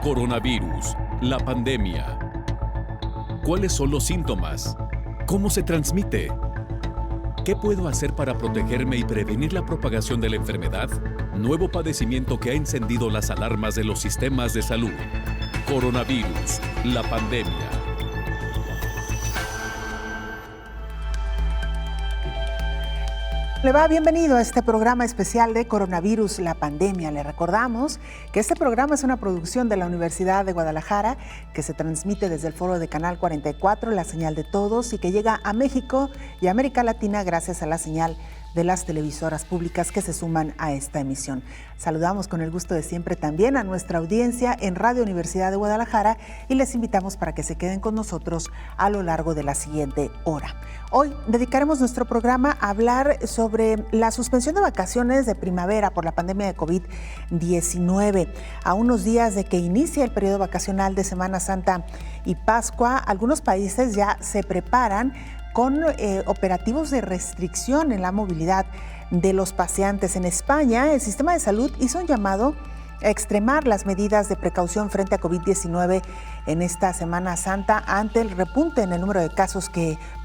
Coronavirus, la pandemia. ¿Cuáles son los síntomas? ¿Cómo se transmite? ¿Qué puedo hacer para protegerme y prevenir la propagación de la enfermedad? Nuevo padecimiento que ha encendido las alarmas de los sistemas de salud. Coronavirus, la pandemia. Le va, bienvenido a este programa especial de Coronavirus, la pandemia. Le recordamos que este programa es una producción de la Universidad de Guadalajara que se transmite desde el foro de Canal 44, la señal de todos, y que llega a México y América Latina gracias a la señal de las televisoras públicas que se suman a esta emisión. Saludamos con el gusto de siempre también a nuestra audiencia en Radio Universidad de Guadalajara y les invitamos para que se queden con nosotros a lo largo de la siguiente hora. Hoy dedicaremos nuestro programa a hablar sobre la suspensión de vacaciones de primavera por la pandemia de COVID-19. A unos días de que inicie el periodo vacacional de Semana Santa y Pascua, algunos países ya se preparan con operativos de restricción en la movilidad de los paseantes. En España, el sistema de salud hizo un llamado a extremar las medidas de precaución frente a COVID-19 en esta Semana Santa ante el repunte en el número de casos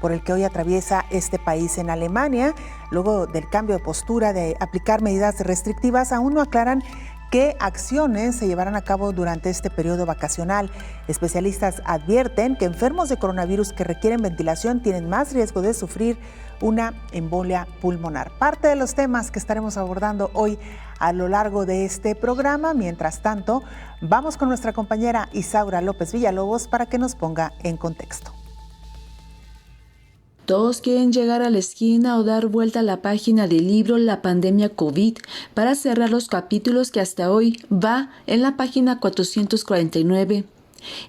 por el que hoy atraviesa este país. En Alemania, luego del cambio de postura de aplicar medidas restrictivas, aún no aclaran qué acciones se llevarán a cabo durante este periodo vacacional. Especialistas advierten que enfermos de coronavirus que requieren ventilación tienen más riesgo de sufrir una embolia pulmonar. Parte de los temas que estaremos abordando hoy a lo largo de este programa. Mientras tanto, vamos con nuestra compañera Isaura López Villalobos para que nos ponga en contexto. Todos quieren llegar a la esquina o dar vuelta a la página del libro La pandemia COVID para cerrar los capítulos que hasta hoy va en la página 449.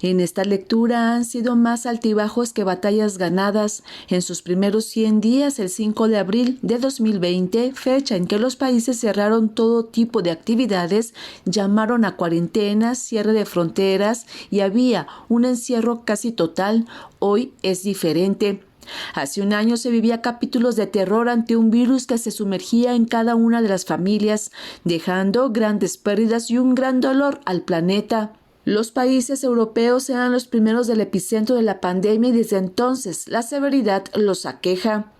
En esta lectura han sido más altibajos que batallas ganadas. En sus primeros 100 días, el 5 de abril de 2020, fecha en que los países cerraron todo tipo de actividades, llamaron a cuarentenas, cierre de fronteras y había un encierro casi total, hoy es diferente. Hace un año se vivía capítulos de terror ante un virus que se sumergía en cada una de las familias, dejando grandes pérdidas y un gran dolor al planeta. Los países europeos eran los primeros del epicentro de la pandemia y desde entonces la severidad los aqueja.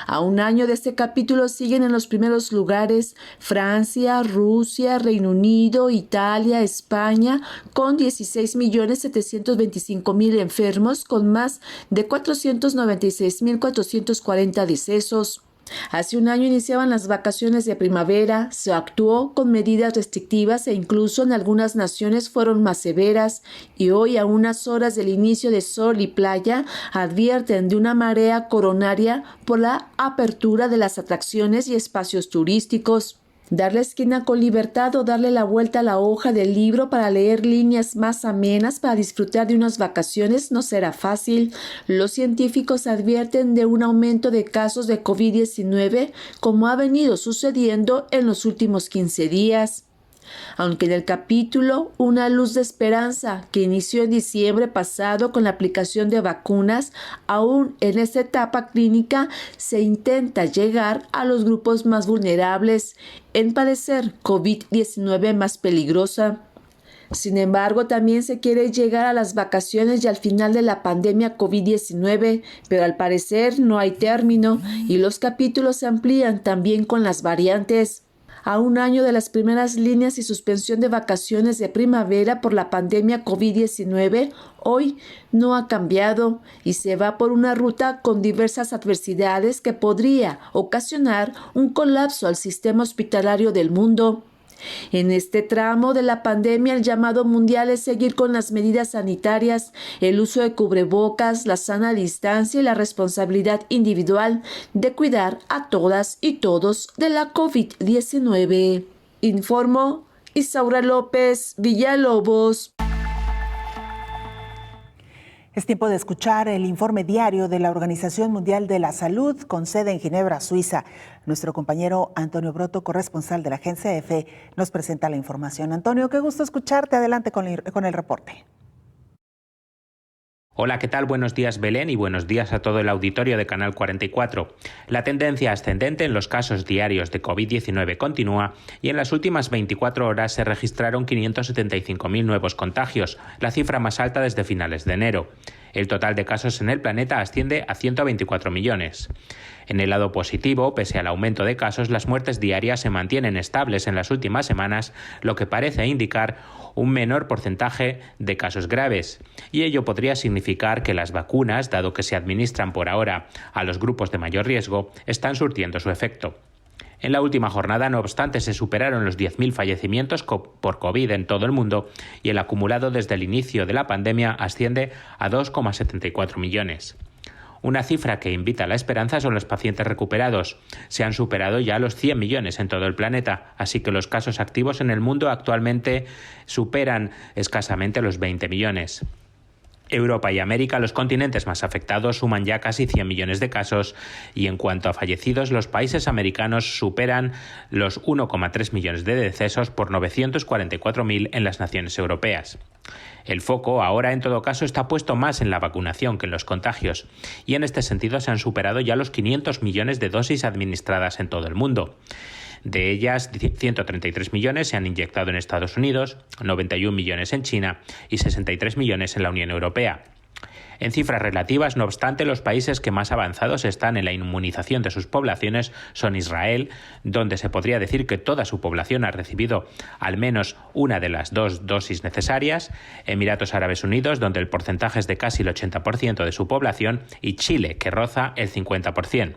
A un año de este capítulo siguen en los primeros lugares Francia, Rusia, Reino Unido, Italia, España, con 16.725.000 enfermos, con más de 496.440 decesos. Hace un año iniciaban las vacaciones de primavera, se actuó con medidas restrictivas e incluso en algunas naciones fueron más severas y hoy a unas horas del inicio de sol y playa advierten de una marea coronaria por la apertura de las atracciones y espacios turísticos. Dar la esquina con libertad o darle la vuelta a la hoja del libro para leer líneas más amenas para disfrutar de unas vacaciones no será fácil. Los científicos advierten de un aumento de casos de COVID-19 como ha venido sucediendo en los últimos 15 días. Aunque en el capítulo Una luz de esperanza, que inició en diciembre pasado con la aplicación de vacunas, aún en esta etapa clínica se intenta llegar a los grupos más vulnerables en padecer COVID-19 más peligrosa. Sin embargo, también se quiere llegar a las vacaciones y al final de la pandemia COVID-19, pero al parecer no hay término y los capítulos se amplían también con las variantes. A un año de las primeras líneas y suspensión de vacaciones de primavera por la pandemia COVID-19, hoy no ha cambiado y se va por una ruta con diversas adversidades que podría ocasionar un colapso al sistema hospitalario del mundo. En este tramo de la pandemia, el llamado mundial es seguir con las medidas sanitarias, el uso de cubrebocas, la sana distancia y la responsabilidad individual de cuidar a todas y todos de la COVID-19. Informó Isaura López Villalobos. Es tiempo de escuchar el informe diario de la Organización Mundial de la Salud con sede en Ginebra, Suiza. Nuestro compañero Antonio Broto, corresponsal de la Agencia EFE, nos presenta la información. Antonio, qué gusto escucharte. Adelante con el reporte. Hola, ¿qué tal? Buenos días, Belén, y buenos días a todo el auditorio de Canal 44. La tendencia ascendente en los casos diarios de COVID-19 continúa y en las últimas 24 horas se registraron 575.000 nuevos contagios, la cifra más alta desde finales de enero. El total de casos en el planeta asciende a 124 millones. En el lado positivo, pese al aumento de casos, las muertes diarias se mantienen estables en las últimas semanas, lo que parece indicar un menor porcentaje de casos graves. Y ello podría significar que las vacunas, dado que se administran por ahora a los grupos de mayor riesgo, están surtiendo su efecto. En la última jornada, no obstante, se superaron los 10.000 fallecimientos por COVID en todo el mundo y el acumulado desde el inicio de la pandemia asciende a 2,74 millones. Una cifra que invita a la esperanza son los pacientes recuperados. Se han superado ya los 100 millones en todo el planeta, así que los casos activos en el mundo actualmente superan escasamente los 20 millones. Europa y América, los continentes más afectados, suman ya casi 100 millones de casos y en cuanto a fallecidos, los países americanos superan los 1,3 millones de decesos por 944.000 en las naciones europeas. El foco ahora, en todo caso, está puesto más en la vacunación que en los contagios y en este sentido se han superado ya los 500 millones de dosis administradas en todo el mundo. De ellas, 133 millones se han inyectado en Estados Unidos, 91 millones en China y 63 millones en la Unión Europea. En cifras relativas, no obstante, los países que más avanzados están en la inmunización de sus poblaciones son Israel, donde se podría decir que toda su población ha recibido al menos una de las 2 dosis necesarias, Emiratos Árabes Unidos, donde el porcentaje es de casi el 80% de su población, y Chile, que roza el 50%.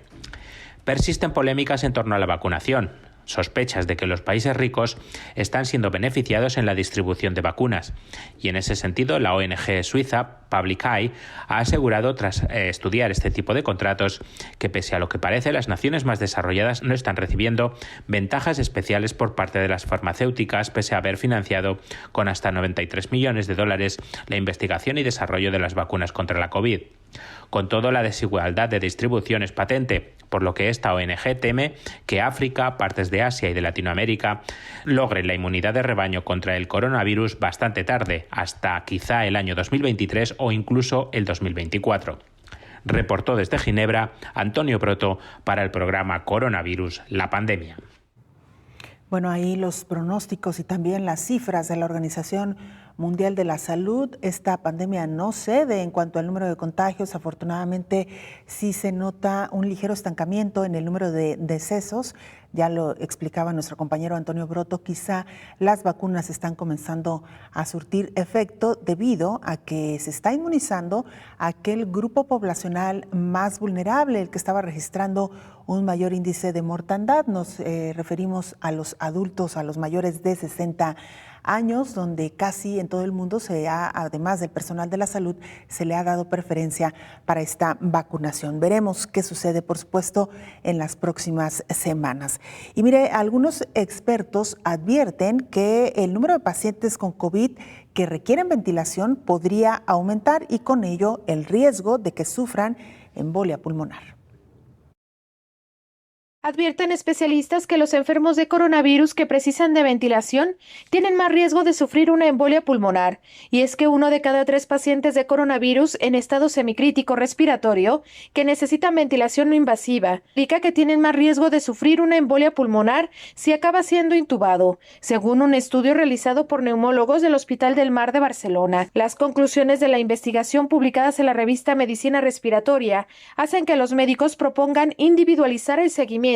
Persisten polémicas en torno a la vacunación. Sospechas de que los países ricos están siendo beneficiados en la distribución de vacunas. Y en ese sentido, la ONG suiza Public Eye ha asegurado, tras estudiar este tipo de contratos, que pese a lo que parece, las naciones más desarrolladas no están recibiendo ventajas especiales por parte de las farmacéuticas, pese a haber financiado con hasta 93 millones de dólares la investigación y desarrollo de las vacunas contra la COVID. Con todo, la desigualdad de distribución es patente, por lo que esta ONG teme que África, partes de Asia y de Latinoamérica logren la inmunidad de rebaño contra el coronavirus bastante tarde, hasta quizá el año 2023 o incluso el 2024. Reportó desde Ginebra Antonio Broto para el programa Coronavirus, la pandemia. Bueno, ahí los pronósticos y también las cifras de la Organización Mundial de la Salud. Esta pandemia no cede en cuanto al número de contagios. Afortunadamente sí se nota un ligero estancamiento en el número de decesos. Ya lo explicaba nuestro compañero Antonio Broto, quizá las vacunas están comenzando a surtir efecto debido a que se está inmunizando a aquel grupo poblacional más vulnerable, el que estaba registrando un mayor índice de mortandad. Nos referimos a los adultos, a los mayores de 60 años, donde casi en todo el mundo además del personal de la salud, se le ha dado preferencia para esta vacunación. Veremos qué sucede, por supuesto, en las próximas semanas. Y mire, algunos expertos advierten que el número de pacientes con COVID que requieren ventilación podría aumentar y con ello el riesgo de que sufran embolia pulmonar. Advierten especialistas que los enfermos de coronavirus que precisan de ventilación tienen más riesgo de sufrir una embolia pulmonar, y es que 1 de cada 3 pacientes de coronavirus en estado semicrítico respiratorio que necesitan ventilación no invasiva indica que tienen más riesgo de sufrir una embolia pulmonar si acaba siendo intubado, según un estudio realizado por neumólogos del Hospital del Mar de Barcelona. Las conclusiones de la investigación publicadas en la revista Medicina Respiratoria hacen que los médicos propongan individualizar el seguimiento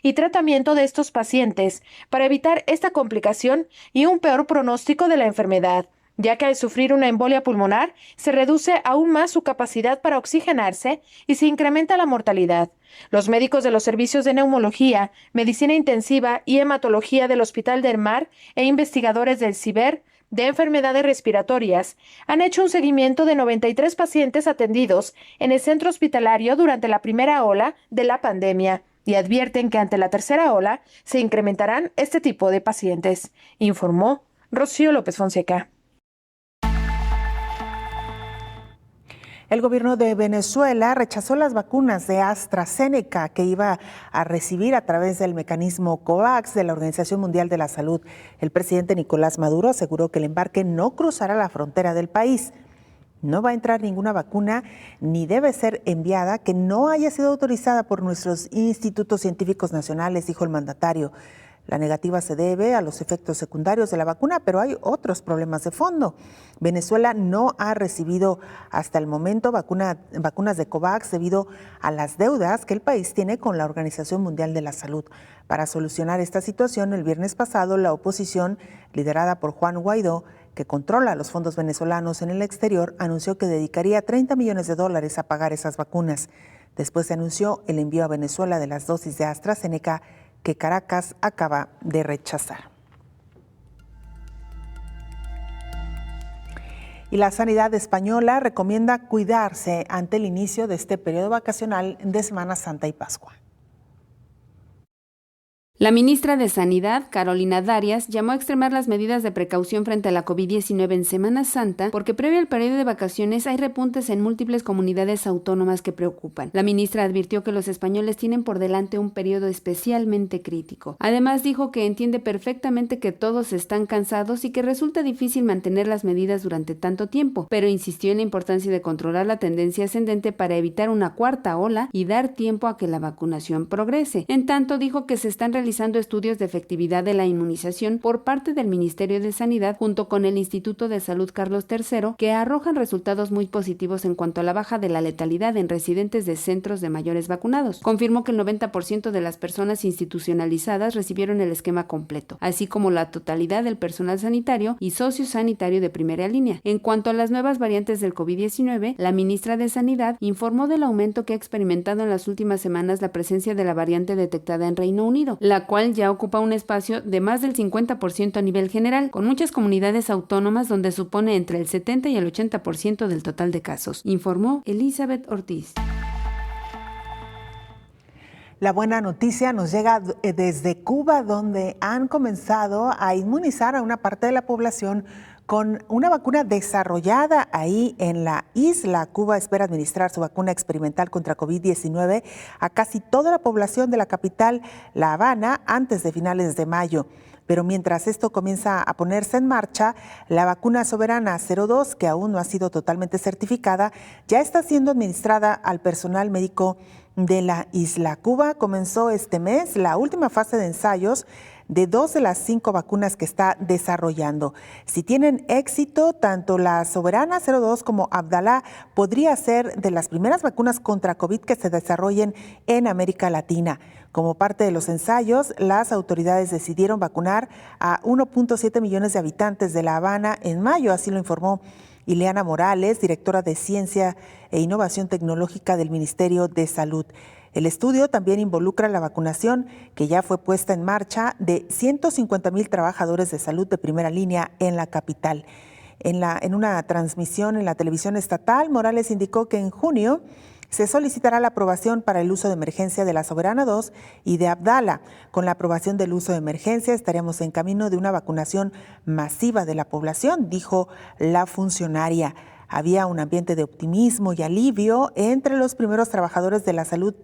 y tratamiento de estos pacientes para evitar esta complicación y un peor pronóstico de la enfermedad, ya que al sufrir una embolia pulmonar se reduce aún más su capacidad para oxigenarse y se incrementa la mortalidad. Los médicos de los servicios de neumología, medicina intensiva y hematología del Hospital del Mar e investigadores del CIBER de enfermedades respiratorias han hecho un seguimiento de 93 pacientes atendidos en el centro hospitalario durante la primera ola de la pandemia y advierten que ante la tercera ola se incrementarán este tipo de pacientes, informó Rocío López Fonseca. El gobierno de Venezuela rechazó las vacunas de AstraZeneca que iba a recibir a través del mecanismo COVAX de la Organización Mundial de la Salud. El presidente Nicolás Maduro aseguró que el embarque no cruzará la frontera del país. No va a entrar ninguna vacuna ni debe ser enviada que no haya sido autorizada por nuestros institutos científicos nacionales, dijo el mandatario. La negativa se debe a los efectos secundarios de la vacuna, pero hay otros problemas de fondo. Venezuela no ha recibido hasta el momento vacunas de COVAX debido a las deudas que el país tiene con la Organización Mundial de la Salud. Para solucionar esta situación, el viernes pasado, la oposición, liderada por Juan Guaidó, que controla los fondos venezolanos en el exterior, anunció que dedicaría $30 millones a pagar esas vacunas. Después se anunció el envío a Venezuela de las dosis de AstraZeneca que Caracas acaba de rechazar. Y la sanidad española recomienda cuidarse ante el inicio de este periodo vacacional de Semana Santa y Pascua. La ministra de Sanidad, Carolina Darias, llamó a extremar las medidas de precaución frente a la COVID-19 en Semana Santa porque previo al periodo de vacaciones hay repuntes en múltiples comunidades autónomas que preocupan. La ministra advirtió que los españoles tienen por delante un periodo especialmente crítico. Además dijo que entiende perfectamente que todos están cansados y que resulta difícil mantener las medidas durante tanto tiempo, pero insistió en la importancia de controlar la tendencia ascendente para evitar una cuarta ola y dar tiempo a que la vacunación progrese. En tanto, dijo que se están realizando estudios de efectividad de la inmunización por parte del Ministerio de Sanidad junto con el Instituto de Salud Carlos III, que arrojan resultados muy positivos en cuanto a la baja de la letalidad en residentes de centros de mayores vacunados. Confirmó que el 90% de las personas institucionalizadas recibieron el esquema completo, así como la totalidad del personal sanitario y sociosanitario de primera línea. En cuanto a las nuevas variantes del COVID-19, la ministra de Sanidad informó del aumento que ha experimentado en las últimas semanas la presencia de la variante detectada en Reino Unido, la cual ya ocupa un espacio de más del 50% a nivel general, con muchas comunidades autónomas donde supone entre el 70 y el 80% del total de casos, informó Elizabeth Ortiz. La buena noticia nos llega desde Cuba, donde han comenzado a inmunizar a una parte de la población con una vacuna desarrollada ahí en la isla. Cuba espera administrar su vacuna experimental contra COVID-19 a casi toda la población de la capital, La Habana, antes de finales de mayo. Pero mientras esto comienza a ponerse en marcha, la vacuna Soberana 02, que aún no ha sido totalmente certificada, ya está siendo administrada al personal médico de la isla. Cuba comenzó este mes la última fase de ensayos de 2 de las 5 vacunas que está desarrollando. Si tienen éxito, tanto la Soberana 02 como Abdala podría ser de las primeras vacunas contra COVID que se desarrollen en América Latina. Como parte de los ensayos, las autoridades decidieron vacunar a 1.7 millones de habitantes de La Habana en mayo, así lo informó Ileana Morales, directora de Ciencia e Innovación Tecnológica del Ministerio de Salud. El estudio también involucra la vacunación que ya fue puesta en marcha de 150,000 trabajadores de salud de primera línea en la capital. En una transmisión en la televisión estatal, Morales indicó que en junio se solicitará la aprobación para el uso de emergencia de la Soberana 2 y de Abdala. Con la aprobación del uso de emergencia estaríamos en camino de una vacunación masiva de la población, dijo la funcionaria. Había un ambiente de optimismo y alivio entre los primeros trabajadores de la salud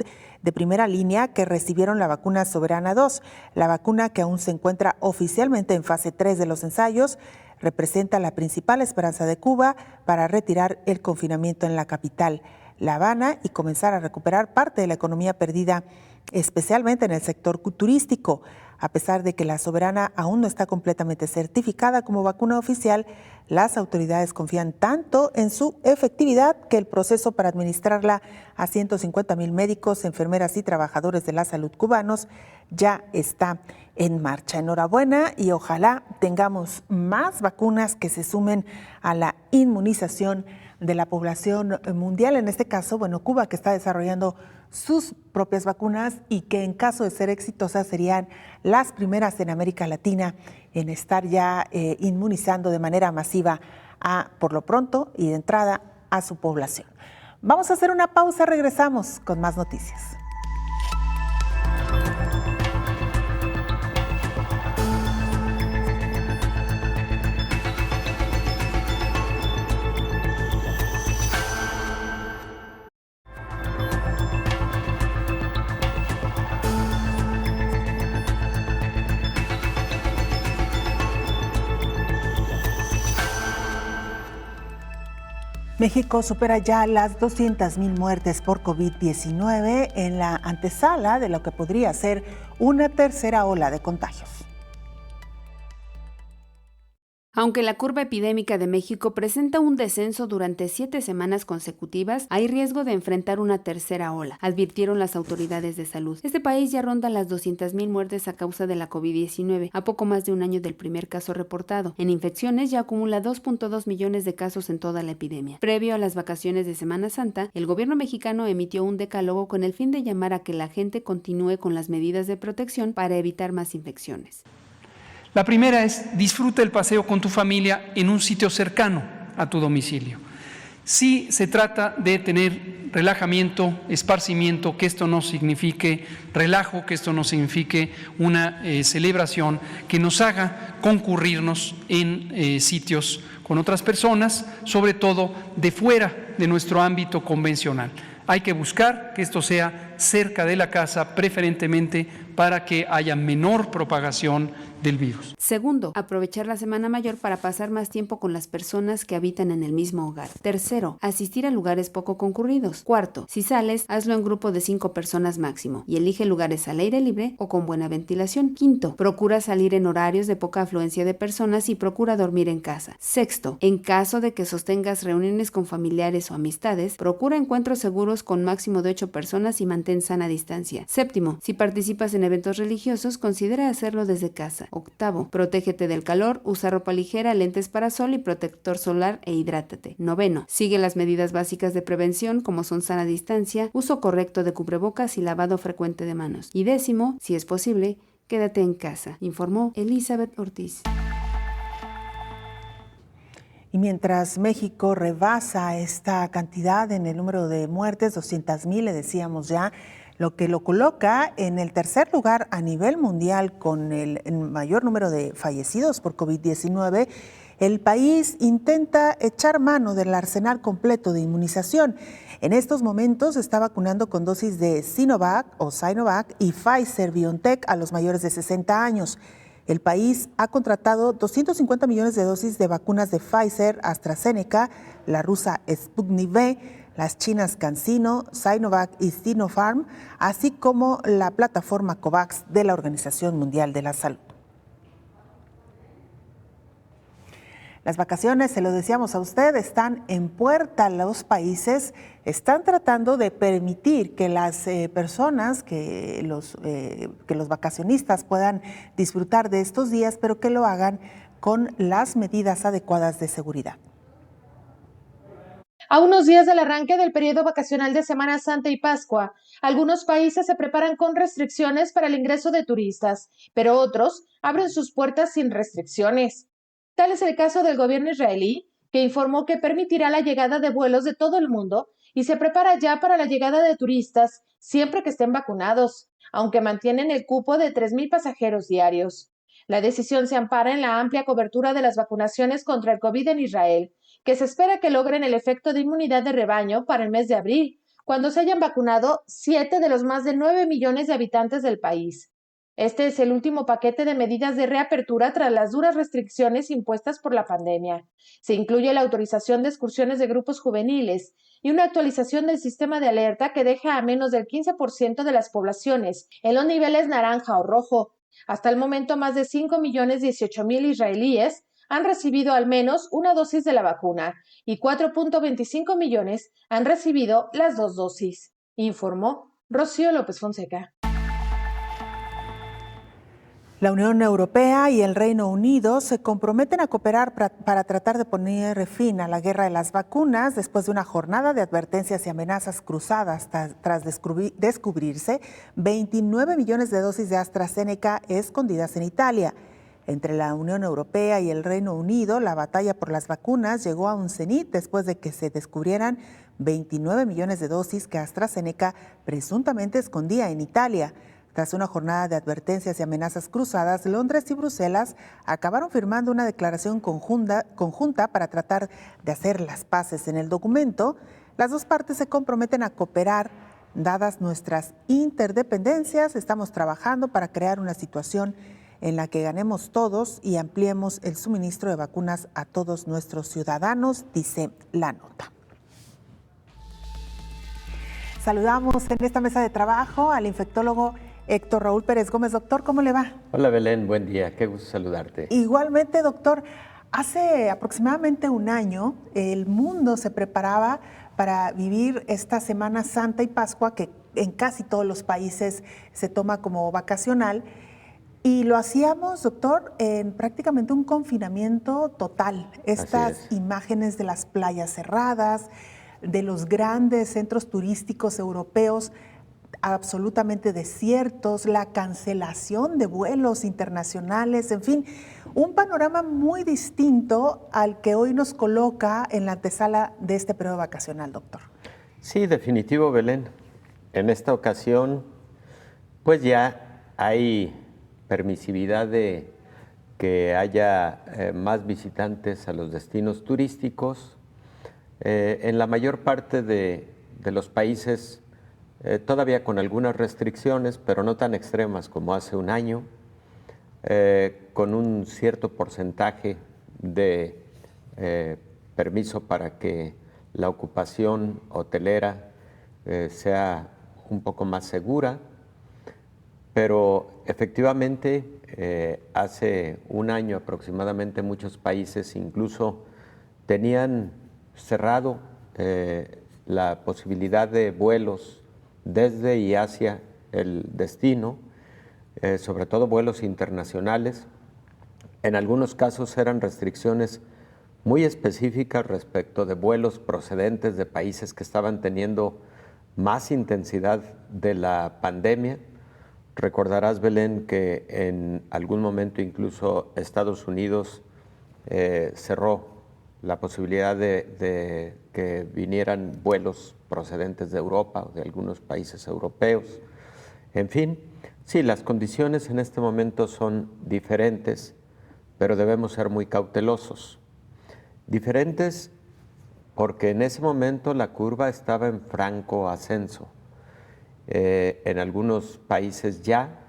de primera línea que recibieron la vacuna Soberana 2. La vacuna, que aún se encuentra oficialmente en fase 3 de los ensayos, representa la principal esperanza de Cuba para retirar el confinamiento en la capital, La Habana, y comenzar a recuperar parte de la economía perdida, especialmente en el sector turístico. A pesar de que la Soberana aún no está completamente certificada como vacuna oficial, las autoridades confían tanto en su efectividad que el proceso para administrarla a 150,000 médicos, enfermeras y trabajadores de la salud cubanos ya está en marcha. Enhorabuena y ojalá tengamos más vacunas que se sumen a la inmunización de la población mundial. En este caso, Cuba, que está desarrollando sus propias vacunas y que en caso de ser exitosas serían las primeras en América Latina en estar ya inmunizando de manera masiva por lo pronto y de entrada a su población. Vamos a hacer una pausa, regresamos con más noticias. México supera ya las 200,000 muertes por COVID-19 en la antesala de lo que podría ser una tercera ola de contagios. Aunque la curva epidémica de México presenta un descenso durante 7 semanas consecutivas, hay riesgo de enfrentar una tercera ola, advirtieron las autoridades de salud. Este país ya ronda las 200,000 muertes a causa de la COVID-19, a poco más de un año del primer caso reportado. En infecciones ya acumula 2.2 millones de casos en toda la epidemia. Previo a las vacaciones de Semana Santa, el gobierno mexicano emitió un decálogo con el fin de llamar a que la gente continúe con las medidas de protección para evitar más infecciones. La primera es: disfruta el paseo con tu familia en un sitio cercano a tu domicilio. Sí se trata de tener relajamiento, esparcimiento, que esto no signifique relajo, que esto no signifique una celebración, que nos haga concurrirnos en sitios con otras personas, sobre todo de fuera de nuestro ámbito convencional. Hay que buscar que esto sea cerca de la casa, preferentemente para que haya menor propagación del virus. Segundo, aprovechar la Semana Mayor para pasar más tiempo con las personas que habitan en el mismo hogar. Tercero, asistir a lugares poco concurridos. Cuarto, si sales, hazlo en grupo de 5 personas máximo y elige lugares al aire libre o con buena ventilación. Quinto, procura salir en horarios de poca afluencia de personas y procura dormir en casa. Sexto, en caso de que sostengas reuniones con familiares o amistades, procura encuentros seguros con máximo de 8 personas y mantén sana distancia. Séptimo, si participas en eventos religiosos, considera hacerlo desde casa. Octavo, protégete del calor, usa ropa ligera, lentes para sol y protector solar e hidrátate. Noveno, sigue las medidas básicas de prevención como son sana distancia, uso correcto de cubrebocas y lavado frecuente de manos. Y décimo, si es posible, quédate en casa, informó Elizabeth Ortiz. Y mientras México rebasa esta cantidad en el número de muertes, 200,000, le decíamos ya, lo que lo coloca en el tercer lugar a nivel mundial con el mayor número de fallecidos por COVID-19, el país intenta echar mano del arsenal completo de inmunización. En estos momentos está vacunando con dosis de Sinovac y Pfizer-BioNTech a los mayores de 60 años. El país ha contratado 250 millones de dosis de vacunas de Pfizer, AstraZeneca, la rusa Sputnik V, las chinas CanSino, Sinovac y Sinopharm, así como la plataforma COVAX de la Organización Mundial de la Salud. Las vacaciones, se lo decíamos a usted, están en puerta. Los países están tratando de permitir que las personas, que los vacacionistas puedan disfrutar de estos días, pero que lo hagan con las medidas adecuadas de seguridad. A unos días del arranque del periodo vacacional de Semana Santa y Pascua, algunos países se preparan con restricciones para el ingreso de turistas, pero otros abren sus puertas sin restricciones. Tal es el caso del gobierno israelí, que informó que permitirá la llegada de vuelos de todo el mundo y se prepara ya para la llegada de turistas siempre que estén vacunados, aunque mantienen el cupo de 3,000 pasajeros diarios. La decisión se ampara en la amplia cobertura de las vacunaciones contra el COVID en Israel, que se espera que logren el efecto de inmunidad de rebaño para el mes de abril, cuando se hayan vacunado 7 de los más de 9 millones de habitantes del país. Este es el último paquete de medidas de reapertura tras las duras restricciones impuestas por la pandemia. Se incluye la autorización de excursiones de grupos juveniles y una actualización del sistema de alerta que deja a menos del 15% de las poblaciones en los niveles naranja o rojo. Hasta el momento, más de 5,018,000 israelíes han recibido al menos una dosis de la vacuna y 4.25 millones han recibido las 2 dosis, informó Rocío López Fonseca. La Unión Europea y el Reino Unido se comprometen a cooperar para tratar de poner fin a la guerra de las vacunas después de una jornada de advertencias y amenazas cruzadas tras descubrirse 29 millones de dosis de AstraZeneca escondidas en Italia. Entre la Unión Europea y el Reino Unido, la batalla por las vacunas llegó a un cenit después de que se descubrieran 29 millones de dosis que AstraZeneca presuntamente escondía en Italia. Tras una jornada de advertencias y amenazas cruzadas, Londres y Bruselas acabaron firmando una declaración conjunta para tratar de hacer las paces. En el documento, las dos partes se comprometen a cooperar. Dadas nuestras interdependencias, estamos trabajando para crear una situación en la que ganemos todos y ampliemos el suministro de vacunas a todos nuestros ciudadanos, dice la nota. Saludamos en esta mesa de trabajo al infectólogo Héctor Raúl Pérez Gómez. Doctor, ¿cómo le va? Hola Belén, buen día, qué gusto saludarte. Igualmente, doctor. Hace aproximadamente un año el mundo se preparaba para vivir esta Semana Santa y Pascua, que en casi todos los países se toma como vacacional, y lo hacíamos, doctor, en prácticamente un confinamiento total. Estas imágenes de las playas cerradas, de los grandes centros turísticos europeos absolutamente desiertos, la cancelación de vuelos internacionales, en fin, un panorama muy distinto al que hoy nos coloca en la antesala de este periodo vacacional, doctor. Sí, definitivo, Belén. En esta ocasión, pues ya hay permisividad de que haya más visitantes a los destinos turísticos. En la mayor parte de los países, todavía con algunas restricciones, pero no tan extremas como hace un año, con un cierto porcentaje de permiso para que la ocupación hotelera sea un poco más segura, pero efectivamente hace un año aproximadamente muchos países incluso tenían cerrado la posibilidad de vuelos desde y hacia el destino, sobre todo vuelos internacionales. En algunos casos eran restricciones muy específicas respecto de vuelos procedentes de países que estaban teniendo más intensidad de la pandemia. Recordarás, Belén, que en algún momento incluso Estados Unidos cerró la posibilidad de que vinieran vuelos procedentes de Europa o de algunos países europeos. En fin, sí, las condiciones en este momento son diferentes, pero debemos ser muy cautelosos. Diferentes porque en ese momento la curva estaba en franco ascenso. En algunos países ya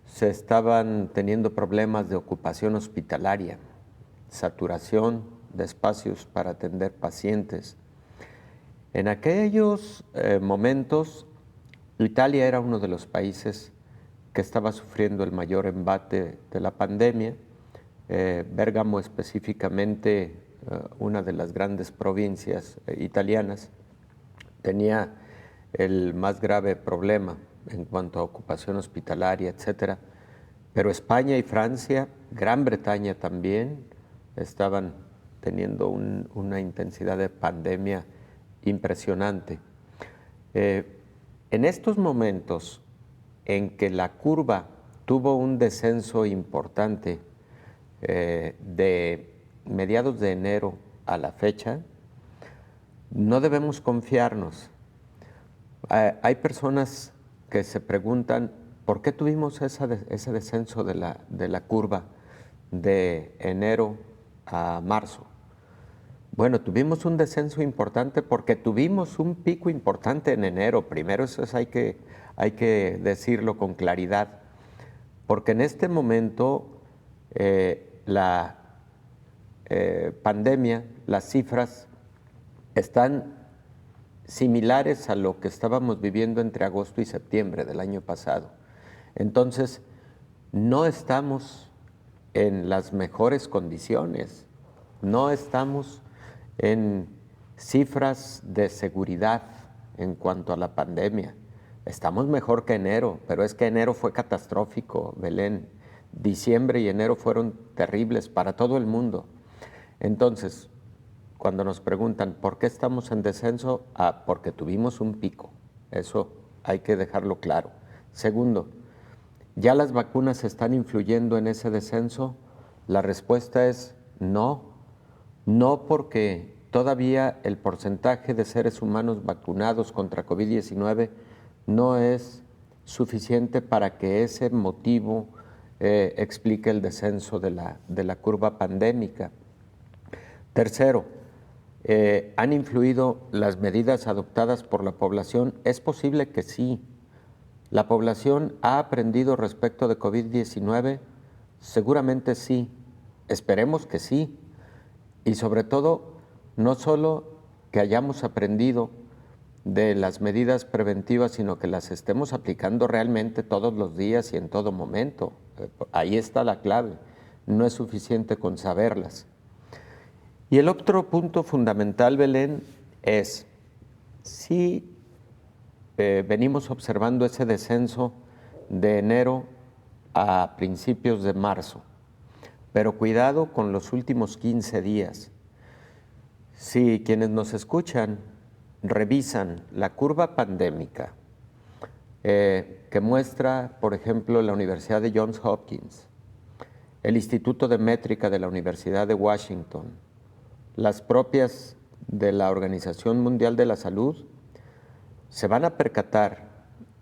se estaban teniendo problemas de ocupación hospitalaria, saturación de espacios para atender pacientes. En aquellos momentos, Italia era uno de los países que estaba sufriendo el mayor embate de la pandemia. Bérgamo específicamente, una de las grandes provincias italianas, tenía el más grave problema en cuanto a ocupación hospitalaria, etcétera. Pero España y Francia, Gran Bretaña también, estaban teniendo una intensidad de pandemia impresionante. En estos momentos en que la curva tuvo un descenso importante de mediados de enero a la fecha, no debemos confiarnos. Hay personas que se preguntan por qué tuvimos ese descenso de la curva de enero a marzo. Bueno, tuvimos un descenso importante porque tuvimos un pico importante en enero. Primero, eso hay que decirlo con claridad, porque en este momento la pandemia, las cifras están similares a lo que estábamos viviendo entre agosto y septiembre del año pasado. Entonces, no estamos en las mejores condiciones, no estamos en cifras de seguridad en cuanto a la pandemia. Estamos mejor que enero, pero es que enero fue catastrófico, Belén. Diciembre y enero fueron terribles para todo el mundo. Entonces, cuando nos preguntan por qué estamos en descenso, porque tuvimos un pico. Eso hay que dejarlo claro. Segundo, ¿ya las vacunas están influyendo en ese descenso? La respuesta es no. No, porque todavía el porcentaje de seres humanos vacunados contra COVID-19 no es suficiente para que ese motivo explique el descenso de la curva pandémica. Tercero, ¿han influido las medidas adoptadas por la población? Es posible que sí. ¿La población ha aprendido respecto de COVID-19? Seguramente sí. Esperemos que sí. Y sobre todo, no solo que hayamos aprendido, de las medidas preventivas, sino que las estemos aplicando realmente todos los días y en todo momento. Ahí está la clave. No es suficiente con saberlas. Y el otro punto fundamental, Belén, es si venimos observando ese descenso de enero a principios de marzo, pero cuidado con los últimos 15 días. Si quienes nos escuchan revisan la curva pandémica que muestra, por ejemplo, la Universidad de Johns Hopkins, el Instituto de Métrica de la Universidad de Washington, las propias de la Organización Mundial de la Salud, se van a percatar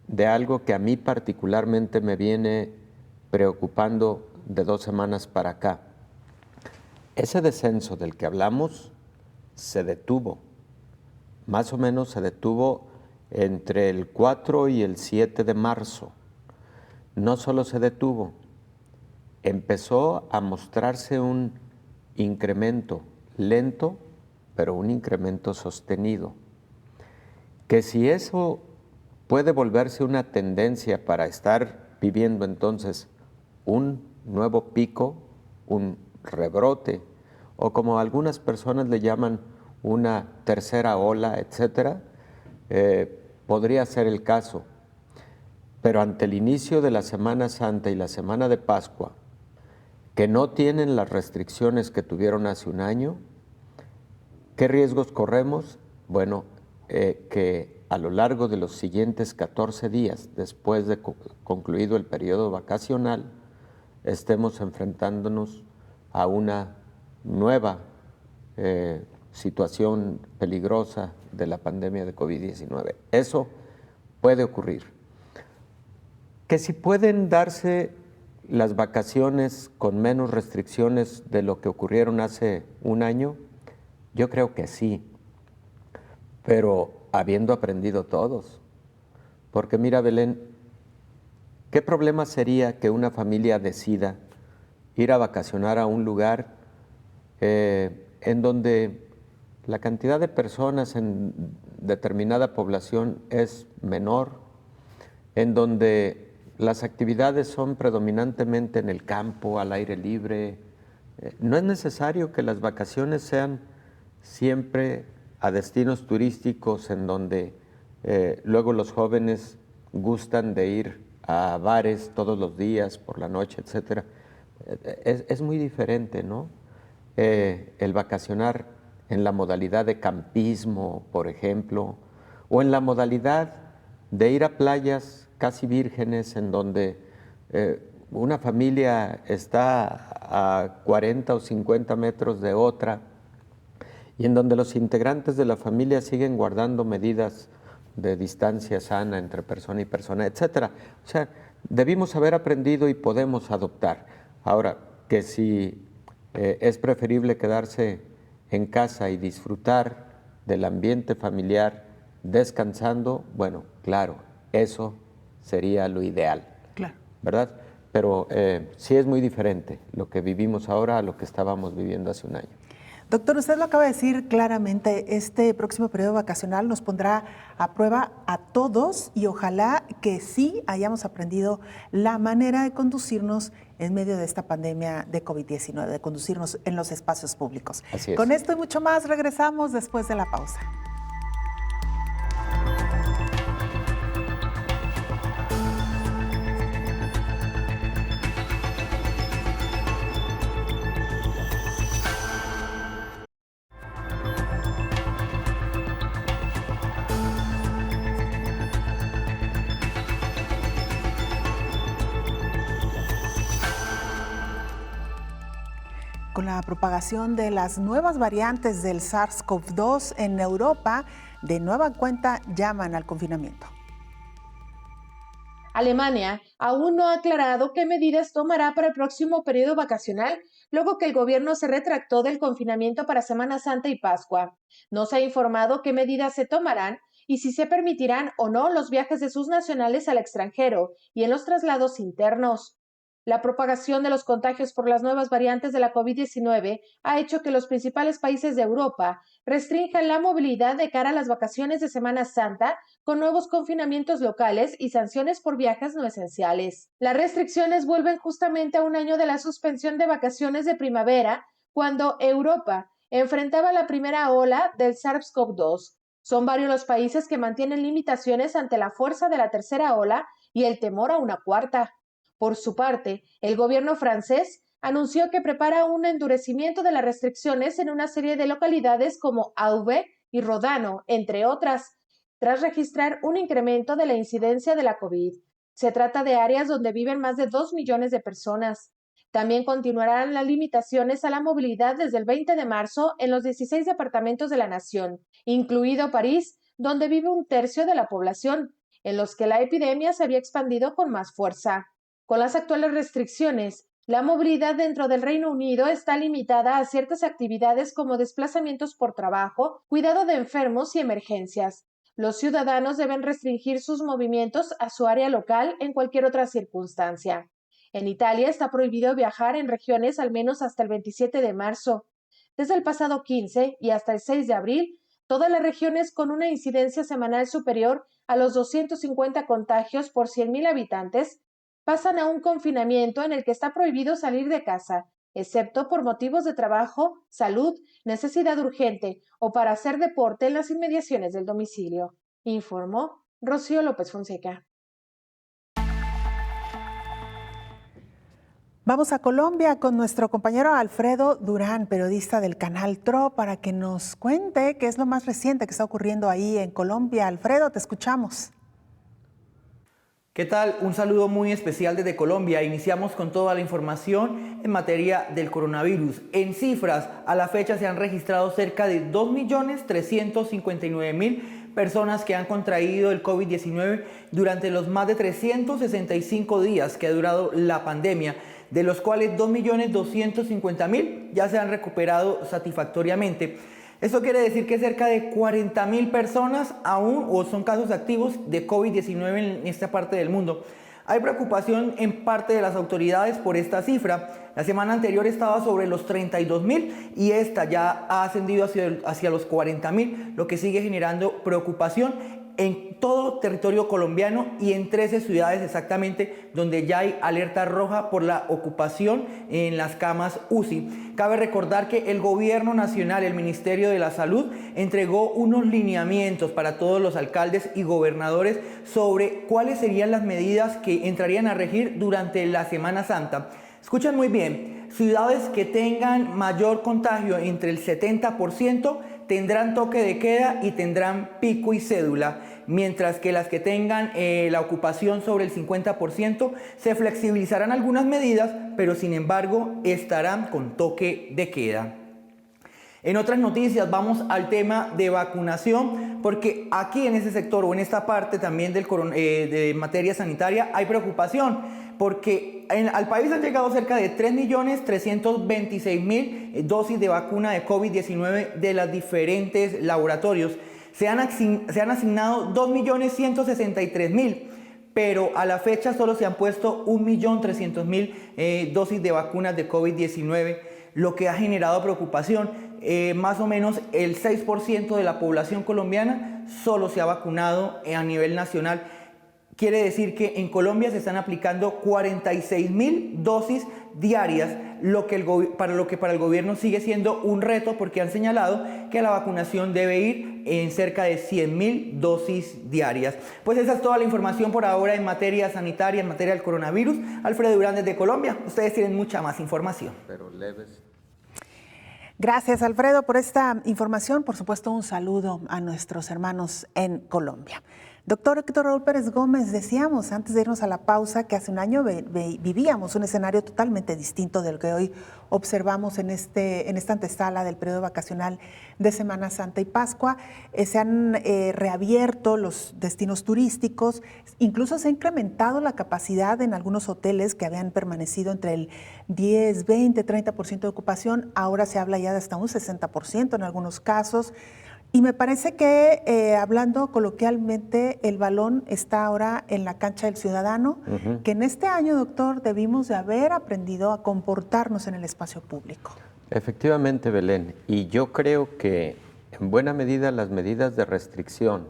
de algo que a mí particularmente me viene preocupando de 2 semanas para acá. Ese descenso del que hablamos se detuvo, más o menos se detuvo entre el 4 y el 7 de marzo. No solo se detuvo, empezó a mostrarse un incremento lento, pero un incremento sostenido. Que si eso puede volverse una tendencia para estar viviendo entonces un nuevo pico, un rebrote, o como algunas personas le llaman una tercera ola, etcétera, podría ser el caso. Pero ante el inicio de la Semana Santa y la Semana de Pascua, que no tienen las restricciones que tuvieron hace un año, ¿qué riesgos corremos? Bueno, que a lo largo de los siguientes 14 días, después de concluido el periodo vacacional, estemos enfrentándonos a una nueva situación peligrosa de la pandemia de COVID-19. Eso puede ocurrir. Que si pueden darse las vacaciones con menos restricciones de lo que ocurrieron hace un año, yo creo que sí, pero habiendo aprendido todos. Porque mira, Belén, ¿qué problema sería que una familia decida ir a vacacionar a un lugar en donde la cantidad de personas en determinada población es menor, en donde las actividades son predominantemente en el campo, al aire libre? No es necesario que las vacaciones sean siempre a destinos turísticos en donde luego los jóvenes gustan de ir a bares todos los días, por la noche, etcétera. Es muy diferente, ¿no? El vacacionar en la modalidad de campismo, por ejemplo, o en la modalidad de ir a playas casi vírgenes en donde una familia está a 40 o 50 metros de otra y en donde los integrantes de la familia siguen guardando medidas de distancia sana entre persona y persona, etcétera. O sea, debimos haber aprendido y podemos adoptar. Ahora, que si es preferible quedarse en casa y disfrutar del ambiente familiar descansando, bueno, claro, eso sería lo ideal, claro, ¿verdad? Pero sí es muy diferente lo que vivimos ahora a lo que estábamos viviendo hace un año. Doctor, usted lo acaba de decir claramente, este próximo periodo vacacional nos pondrá a prueba a todos y ojalá que sí hayamos aprendido la manera de conducirnos en medio de esta pandemia de COVID-19, de conducirnos en los espacios públicos. Así es. Con esto y mucho más regresamos después de la pausa. Con la propagación de las nuevas variantes del SARS-CoV-2 en Europa, de nueva cuenta llaman al confinamiento. Alemania aún no ha aclarado qué medidas tomará para el próximo periodo vacacional, luego que el gobierno se retractó del confinamiento para Semana Santa y Pascua. No se ha informado qué medidas se tomarán y si se permitirán o no los viajes de sus nacionales al extranjero y en los traslados internos. La propagación de los contagios por las nuevas variantes de la COVID-19 ha hecho que los principales países de Europa restrinjan la movilidad de cara a las vacaciones de Semana Santa con nuevos confinamientos locales y sanciones por viajes no esenciales. Las restricciones vuelven justamente a un año de la suspensión de vacaciones de primavera, cuando Europa enfrentaba la primera ola del SARS-CoV-2. Son varios los países que mantienen limitaciones ante la fuerza de la tercera ola y el temor a una cuarta. Por su parte, el gobierno francés anunció que prepara un endurecimiento de las restricciones en una serie de localidades como Aube y Rodano, entre otras, tras registrar un incremento de la incidencia de la COVID. Se trata de áreas donde viven más de 2 millones de personas. También continuarán las limitaciones a la movilidad desde el 20 de marzo en los 16 departamentos de la nación, incluido París, donde vive un tercio de la población, en los que la epidemia se había expandido con más fuerza. Con las actuales restricciones, la movilidad dentro del Reino Unido está limitada a ciertas actividades como desplazamientos por trabajo, cuidado de enfermos y emergencias. Los ciudadanos deben restringir sus movimientos a su área local en cualquier otra circunstancia. En Italia está prohibido viajar en regiones al menos hasta el 27 de marzo. Desde el pasado 15 y hasta el 6 de abril, todas las regiones con una incidencia semanal superior a los 250 contagios por 100.000 habitantes pasan a un confinamiento en el que está prohibido salir de casa, excepto por motivos de trabajo, salud, necesidad urgente o para hacer deporte en las inmediaciones del domicilio, informó Rocío López Fonseca. Vamos a Colombia con nuestro compañero Alfredo Durán, periodista del canal TRO, para que nos cuente qué es lo más reciente que está ocurriendo ahí en Colombia. Alfredo, te escuchamos. ¿Qué tal? Un saludo muy especial desde Colombia. Iniciamos con toda la información en materia del coronavirus. En cifras, a la fecha se han registrado cerca de 2.359.000 personas que han contraído el COVID-19 durante los más de 365 días que ha durado la pandemia, de los cuales 2.250.000 ya se han recuperado satisfactoriamente. Esto quiere decir que cerca de 40.000 personas aún o son casos activos de COVID-19 en esta parte del mundo. Hay preocupación en parte de las autoridades por esta cifra. La semana anterior estaba sobre los 32.000 y esta ya ha ascendido hacia los 40.000, lo que sigue generando preocupación en todo territorio colombiano y en 13 ciudades exactamente donde ya hay alerta roja por la ocupación en las camas UCI. Cabe recordar que el Gobierno Nacional, el Ministerio de la Salud, entregó unos lineamientos para todos los alcaldes y gobernadores sobre cuáles serían las medidas que entrarían a regir durante la Semana Santa. Escuchen muy bien, ciudades que tengan mayor contagio entre el 70% tendrán toque de queda y tendrán pico y cédula, mientras que las que tengan la ocupación sobre el 50% se flexibilizarán algunas medidas, pero sin embargo estarán con toque de queda. En otras noticias vamos al tema de vacunación, porque aquí en ese sector o en esta parte también de materia sanitaria hay preocupación, porque al país han llegado cerca de 3.326.000 dosis de vacuna de COVID-19 de los diferentes laboratorios. Se han asignado 2.163.000, pero a la fecha solo se han puesto 1.300.000 dosis de vacunas de COVID-19, lo que ha generado preocupación. Más o menos el 6% de la población colombiana solo se ha vacunado a nivel nacional. Quiere decir que en Colombia se están aplicando 46.000 dosis diarias, lo que para el gobierno sigue siendo un reto, porque han señalado que la vacunación debe ir en cerca de 100.000 dosis diarias. Pues esa es toda la información por ahora en materia sanitaria, en materia del coronavirus. Alfredo Durán desde Colombia. Ustedes tienen mucha más información. Pero leves. Gracias, Alfredo, por esta información. Por supuesto, un saludo a nuestros hermanos en Colombia. Doctor Héctor Raúl Pérez Gómez, decíamos antes de irnos a la pausa que hace un año vivíamos un escenario totalmente distinto del que hoy observamos en esta antesala del periodo vacacional de Semana Santa y Pascua. Se han reabierto los destinos turísticos, incluso se ha incrementado la capacidad en algunos hoteles que habían permanecido entre el 10, 20, 30% de ocupación. Ahora se habla ya de hasta un 60% en algunos casos. Y me parece que, hablando coloquialmente, el balón está ahora en la cancha del ciudadano, que en este año, doctor, debimos de haber aprendido a comportarnos en el espacio público. Efectivamente, Belén, y yo creo que en buena medida las medidas de restricción,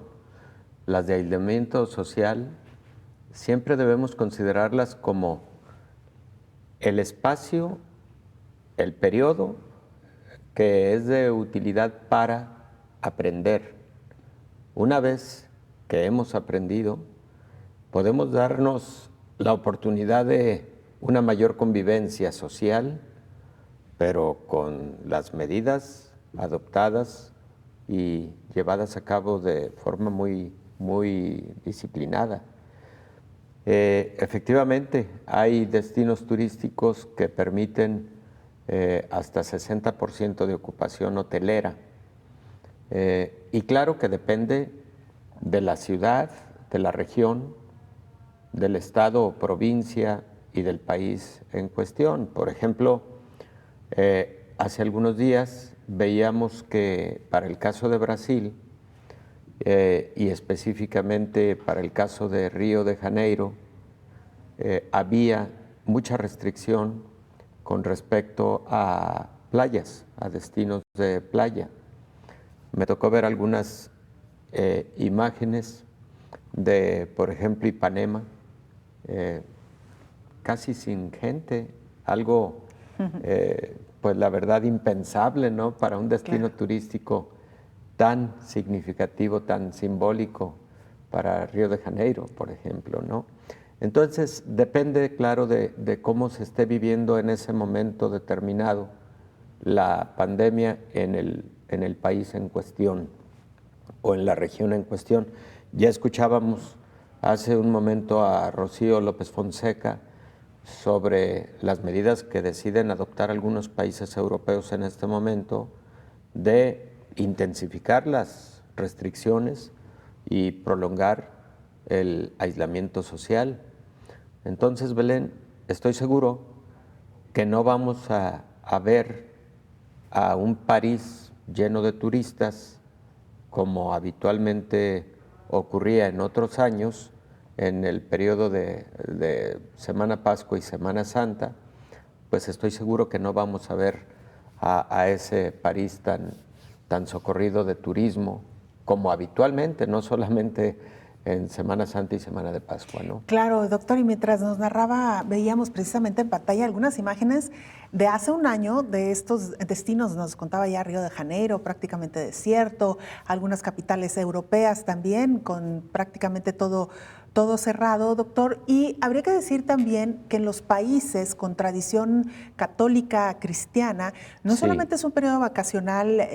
las de aislamiento social, siempre debemos considerarlas como el espacio, el periodo que es de utilidad para aprender. Una vez que hemos aprendido, podemos darnos la oportunidad de una mayor convivencia social, pero con las medidas adoptadas y llevadas a cabo de forma muy disciplinada. Efectivamente, hay destinos turísticos que permiten hasta 60% de ocupación hotelera. Y claro que depende de la ciudad, de la región, del estado o provincia y del país en cuestión. Por ejemplo, hace algunos días veíamos que para el caso de Brasil y específicamente para el caso de Río de Janeiro, había mucha restricción con respecto a playas, a destinos de playa. Me tocó ver algunas imágenes de, por ejemplo, Ipanema, casi sin gente, algo, pues la verdad, impensable, ¿no? Para un destino turístico tan significativo, tan simbólico para Río de Janeiro, por ejemplo, ¿no? Entonces, depende, claro, de cómo se esté viviendo en ese momento determinado la pandemia en el país en cuestión o en la región en cuestión. Ya escuchábamos hace un momento a Rocío López Fonseca sobre las medidas que deciden adoptar algunos países europeos en este momento de intensificar las restricciones y prolongar el aislamiento social. Entonces, Belén, estoy seguro que no vamos a ver a un París lleno de turistas como habitualmente ocurría en otros años, en el periodo de Semana Pascua y Semana Santa, pues estoy seguro que no vamos a ver a ese París tan socorrido de turismo como habitualmente, no solamente en Semana Santa y Semana de Pascua, ¿no? Claro, doctor, y mientras nos narraba, veíamos precisamente en pantalla algunas imágenes de hace un año de estos destinos, nos contaba ya Río de Janeiro, prácticamente desierto, algunas capitales europeas también, con prácticamente todo cerrado, doctor. Y habría que decir también que en los países con tradición católica cristiana, no solamente es un periodo vacacional,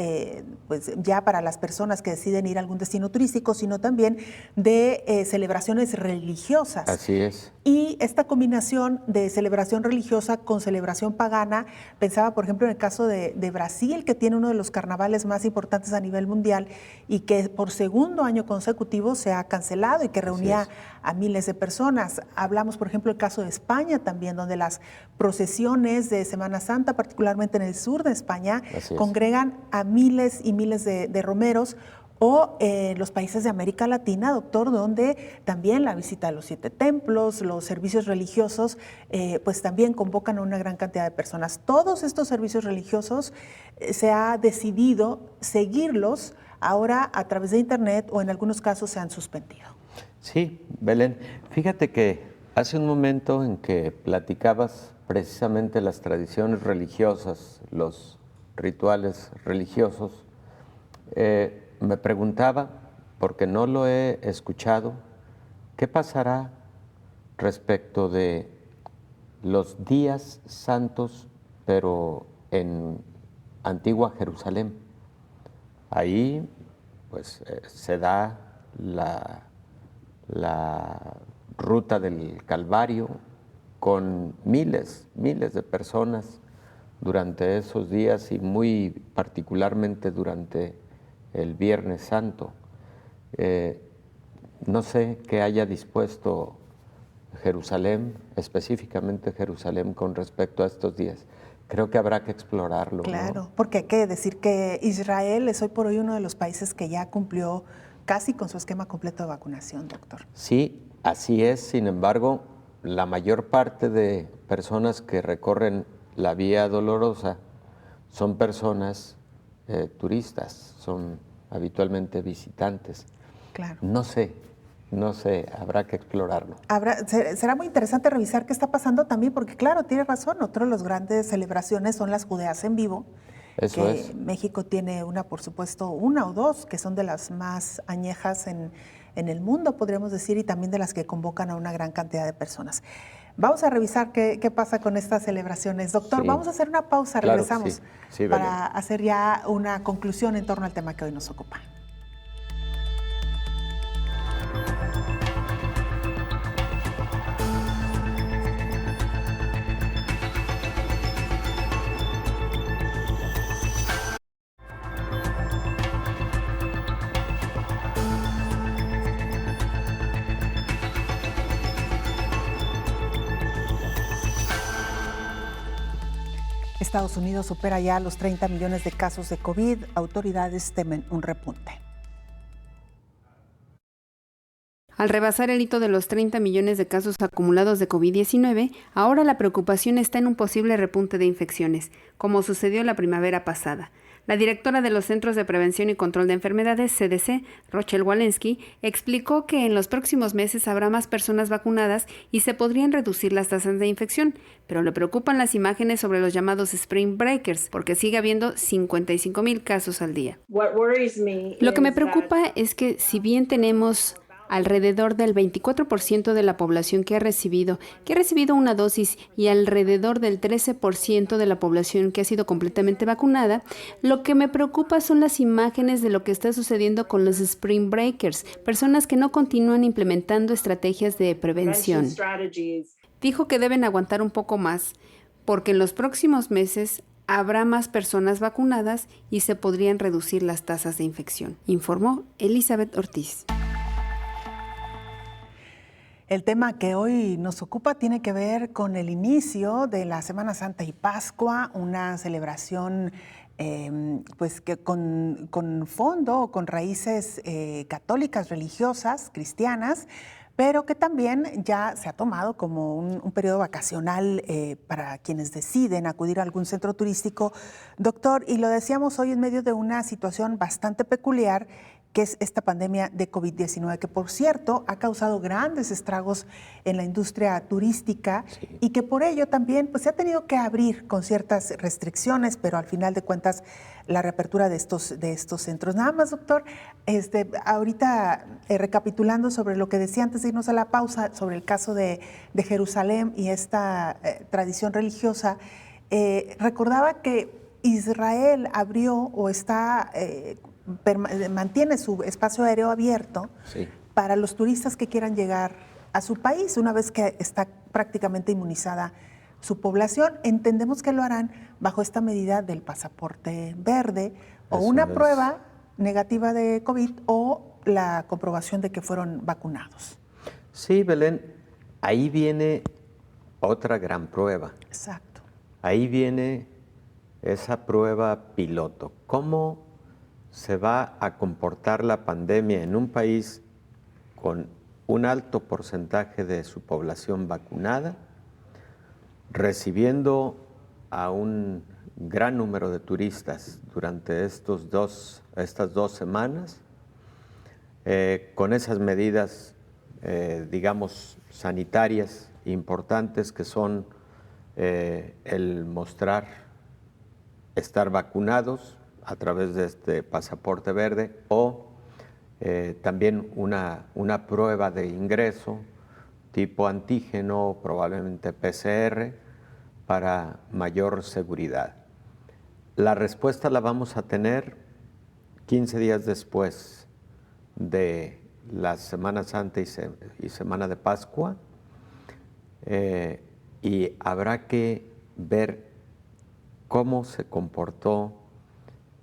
pues ya para las personas que deciden ir a algún destino turístico, sino también de celebraciones religiosas. Así es. Y esta combinación de celebración religiosa con celebración pagana, pensaba por ejemplo en el caso de Brasil, que tiene uno de los carnavales más importantes a nivel mundial y que por segundo año consecutivo se ha cancelado y que reunía a miles de personas. Hablamos por ejemplo del caso de España también, donde las procesiones de Semana Santa, particularmente en el sur de España, congregan a miles y miles de romeros. O los países de América Latina, doctor, donde también la visita de los 7 templos, los servicios religiosos, pues también convocan a una gran cantidad de personas. Todos estos servicios religiosos se ha decidido seguirlos ahora a través de Internet o en algunos casos se han suspendido. Sí, Belén, fíjate que hace un momento en que platicabas precisamente las tradiciones religiosas, los rituales religiosos, me preguntaba, porque no lo he escuchado, ¿qué pasará respecto de los días santos, pero en Antigua Jerusalén? Ahí pues se da la ruta del Calvario con miles de personas durante esos días y muy particularmente durante el Viernes Santo. No sé qué haya dispuesto Jerusalén, específicamente Jerusalén, con respecto a estos días. creo que habrá que explorarlo. Claro, ¿no? porque hay que decir que Israel es hoy por hoy uno de los países que ya cumplió casi con su esquema completo de vacunación, doctor. Sí, así es. Sin embargo, la mayor parte de personas que recorren la Vía Dolorosa son personas turistas, son habitualmente visitantes. Claro. No sé, habrá que explorarlo. Será muy interesante revisar qué está pasando también, porque claro, tiene razón, otro de las grandes celebraciones son las judeas en vivo. Eso que es. México tiene una, por supuesto, una o dos, que son de las más añejas en el mundo, podríamos decir, y también de las que convocan a una gran cantidad de personas. Vamos a revisar qué pasa con estas celebraciones. Doctor, Sí. vamos a hacer una pausa, Claro que regresamos sí. Sí, para hacer ya una conclusión en torno al tema que hoy nos ocupa. Estados Unidos supera ya los 30 millones de casos de COVID. Autoridades temen un repunte. Al rebasar el hito de los 30 millones de casos acumulados de COVID-19, ahora la preocupación está en un posible repunte de infecciones, como sucedió la primavera pasada. La directora de los Centros de Prevención y Control de Enfermedades, CDC, Rochelle Walensky, explicó que en los próximos meses habrá más personas vacunadas y se podrían reducir las tasas de infección, pero le preocupan las imágenes sobre los llamados Spring Breakers, porque sigue habiendo 55,000 casos al día. Lo que me preocupa es que si bien tenemos alrededor del 24% de la población que ha recibido una dosis y alrededor del 13% de la población que ha sido completamente vacunada, lo que me preocupa son las imágenes de lo que está sucediendo con los Spring Breakers, personas que no continúan implementando estrategias de prevención. Dijo que deben aguantar un poco más, porque en los próximos meses habrá más personas vacunadas y se podrían reducir las tasas de infección, informó Elizabeth Ortiz. El tema que hoy nos ocupa tiene que ver con el inicio de la Semana Santa y Pascua, una celebración pues que con fondo o con raíces católicas, religiosas, cristianas, pero que también ya se ha tomado como un periodo vacacional para quienes deciden acudir a algún centro turístico. Doctor, y lo decíamos hoy en medio de una situación bastante peculiar, que es esta pandemia de COVID-19, que por cierto ha causado grandes estragos en la industria turística y que por ello también pues, se ha tenido que abrir con ciertas restricciones, pero al final de cuentas la reapertura de estos centros. Nada más, doctor, ahorita recapitulando sobre lo que decía antes de irnos a la pausa, sobre el caso de Jerusalén y esta tradición religiosa, recordaba que Israel abrió o mantiene su espacio aéreo abierto para los turistas que quieran llegar a su país una vez que está prácticamente inmunizada su población. Entendemos que lo harán bajo esta medida del pasaporte verde o una prueba negativa de COVID o la comprobación de que fueron vacunados. Sí, Belén, ahí viene otra gran prueba. Exacto. Ahí viene esa prueba piloto. ¿Cómo se va a comportar la pandemia en un país con un alto porcentaje de su población vacunada, recibiendo a un gran número de turistas durante estas 2 semanas, con esas medidas, digamos, sanitarias importantes que son el mostrar estar vacunados a través de este pasaporte verde o también una prueba de ingreso tipo antígeno, probablemente PCR, para mayor seguridad. La respuesta la vamos a tener 15 días después de la Semana Santa y Semana de Pascua, y habrá que ver cómo se comportó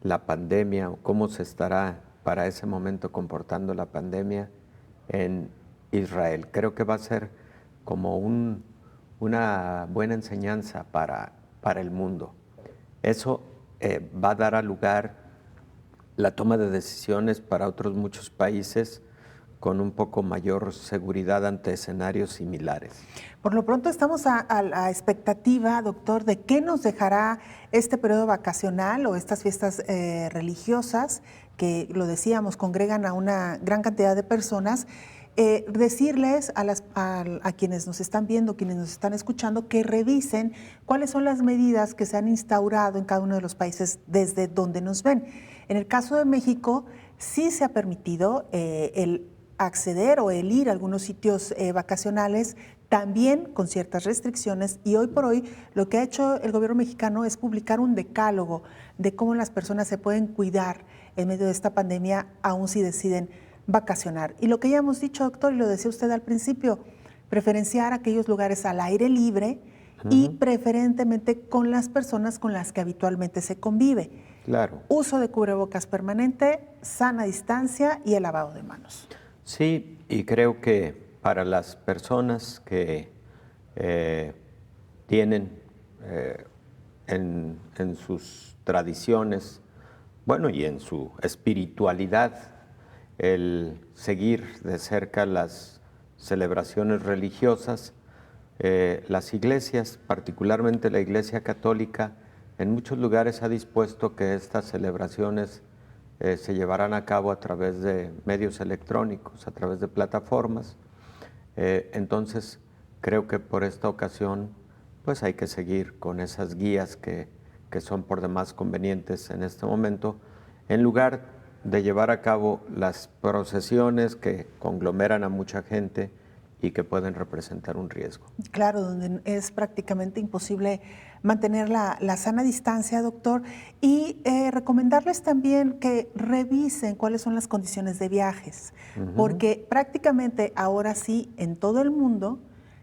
la pandemia o cómo se estará para ese momento comportando la pandemia en Israel. Creo que va a ser como una buena enseñanza para para el mundo. Eso va a dar a lugar la toma de decisiones para otros muchos países con un poco mayor seguridad ante escenarios similares. Por lo pronto estamos a la expectativa, doctor, de qué nos dejará este periodo vacacional o estas fiestas religiosas que, lo decíamos, congregan a una gran cantidad de personas. Decirles a quienes nos están viendo, quienes nos están escuchando, que revisen cuáles son las medidas que se han instaurado en cada uno de los países desde donde nos ven. En el caso de México, sí se ha permitido el acceder o el ir a algunos sitios vacacionales, también con ciertas restricciones, y hoy por hoy lo que ha hecho el gobierno mexicano es publicar un decálogo de cómo las personas se pueden cuidar en medio de esta pandemia, aún si deciden vacacionar. Y lo que ya hemos dicho, doctor, y lo decía usted al principio, preferenciar aquellos lugares al aire libre y preferentemente con las personas con las que habitualmente se convive. Claro. Uso de cubrebocas permanente, sana distancia y el lavado de manos. Sí, y creo que para las personas que tienen en sus tradiciones, bueno, y en su espiritualidad, el seguir de cerca las celebraciones religiosas, las iglesias, particularmente la Iglesia Católica, en muchos lugares ha dispuesto que estas celebraciones se llevarán a cabo a través de medios electrónicos, a través de plataformas. Entonces, creo que por esta ocasión, pues hay que seguir con esas guías que son por demás convenientes en este momento, en lugar de llevar a cabo las procesiones que conglomeran a mucha gente y que pueden representar un riesgo. Claro, donde es prácticamente imposible mantener la sana distancia, doctor, y recomendarles también que revisen cuáles son las condiciones de viajes, porque prácticamente ahora sí, en todo el mundo,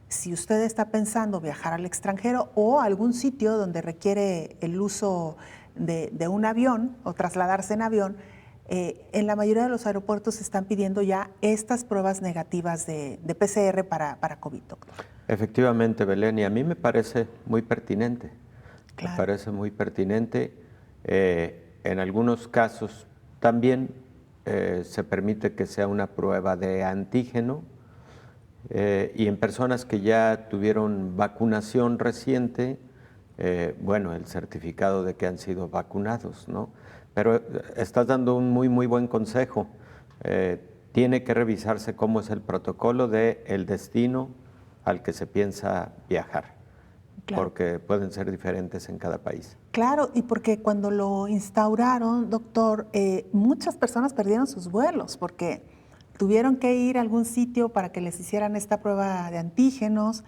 si usted está pensando viajar al extranjero o a algún sitio donde requiere el uso de un avión o trasladarse en avión, en la mayoría de los aeropuertos se están pidiendo ya estas pruebas negativas de PCR para COVID, doctor. Efectivamente, Belén, y a mí me parece muy pertinente. Claro. Me parece muy pertinente. En algunos casos también se permite que sea una prueba de antígeno y en personas que ya tuvieron vacunación reciente, bueno, el certificado de que han sido vacunados, ¿no? Pero estás dando un muy buen consejo. Tiene que revisarse cómo es el protocolo del destino al que se piensa viajar, claro, porque pueden ser diferentes en cada país. Claro, y porque cuando lo instauraron, doctor, muchas personas perdieron sus vuelos porque tuvieron que ir a algún sitio para que les hicieran esta prueba de antígenos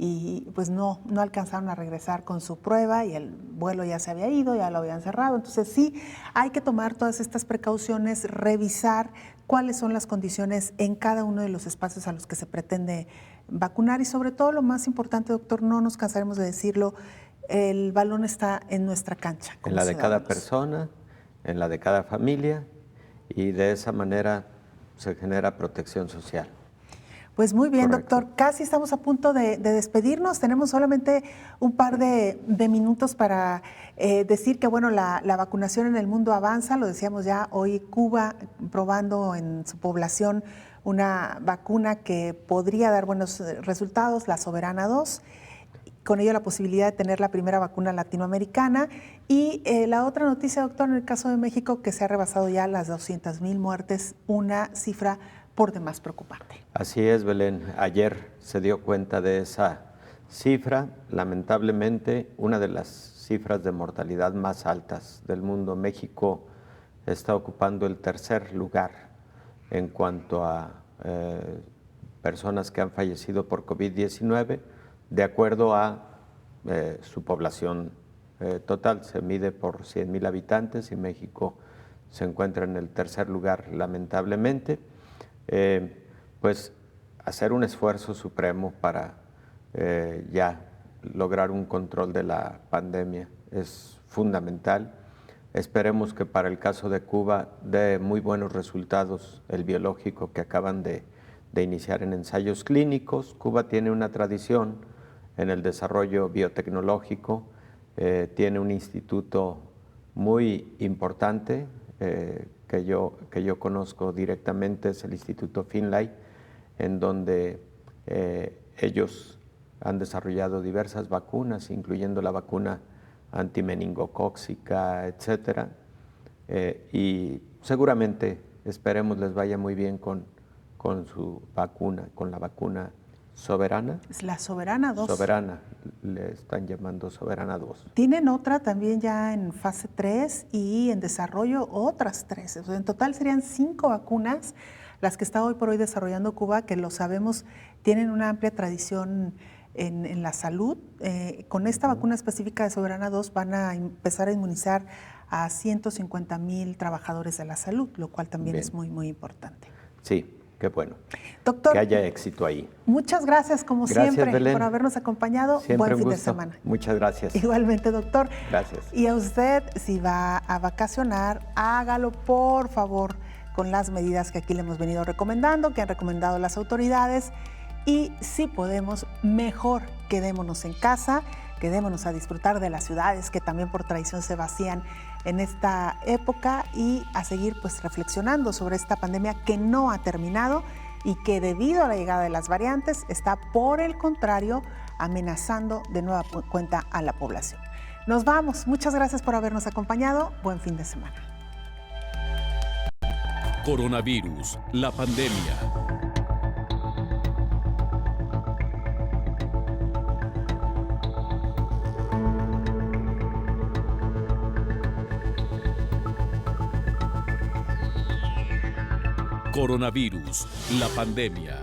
y pues no alcanzaron a regresar con su prueba y el vuelo ya se había ido, ya lo habían cerrado. Entonces sí, hay que tomar todas estas precauciones, revisar cuáles son las condiciones en cada uno de los espacios a los que se pretende vacunar y sobre todo lo más importante, doctor, no nos cansaremos de decirlo, el balón está en nuestra cancha. En la de cada persona, en la de cada familia y de esa manera se genera protección social. Pues muy bien, correcto, doctor. Casi estamos a punto de despedirnos. Tenemos solamente un par de minutos para decir que, bueno, la vacunación en el mundo avanza. Lo decíamos ya hoy, Cuba probando en su población una vacuna que podría dar buenos resultados, la Soberana 2. Con ello la posibilidad de tener la primera vacuna latinoamericana. Y la otra noticia, doctor, en el caso de México, que se ha rebasado ya las 200,000 muertes, una cifra por demás preocupante. Así es, Belén. Ayer se dio cuenta de esa cifra. Lamentablemente, una de las cifras de mortalidad más altas del mundo. México está ocupando el tercer lugar en cuanto a personas que han fallecido por COVID-19, de acuerdo a su población total. Se mide por 100,000 habitantes y México se encuentra en el tercer lugar, lamentablemente. Pues hacer un esfuerzo supremo para ya lograr un control de la pandemia es fundamental. Esperemos que para el caso de Cuba dé muy buenos resultados el biológico que acaban de iniciar en ensayos clínicos. Cuba tiene una tradición en el desarrollo biotecnológico tiene un instituto muy importante que yo conozco directamente, es el Instituto Finlay, en donde ellos han desarrollado diversas vacunas, incluyendo la vacuna antimeningocóxica, etcétera, y seguramente, esperemos, les vaya muy bien con su vacuna, con la vacuna Soberana. Es la Soberana 2. Soberana, le están llamando Soberana 2. Tienen otra también ya en fase 3 y en desarrollo otras 3. O sea, en total serían 5 vacunas las que está hoy por hoy desarrollando Cuba, que lo sabemos, tienen una amplia tradición en la salud. Con esta vacuna específica de Soberana 2 van a empezar a inmunizar a 150,000 trabajadores de la salud, lo cual también es muy, muy importante. Sí. Qué bueno. Doctor, que haya éxito ahí. Muchas gracias, como siempre, Belén, por habernos acompañado. Siempre buen un fin gusto. de semana. Muchas gracias. Igualmente, doctor. Gracias. Y a usted, si va a vacacionar, hágalo, por favor, con las medidas que aquí le hemos venido recomendando, que han recomendado las autoridades. Y si podemos, mejor quedémonos en casa, quedémonos a disfrutar de las ciudades que también por tradición se vacían en esta época, y a seguir pues reflexionando sobre esta pandemia que no ha terminado y que debido a la llegada de las variantes está, por el contrario, amenazando de nueva cuenta a la población. Nos vamos. Muchas gracias por habernos acompañado. Buen fin de semana. Coronavirus, la pandemia. Coronavirus, la pandemia.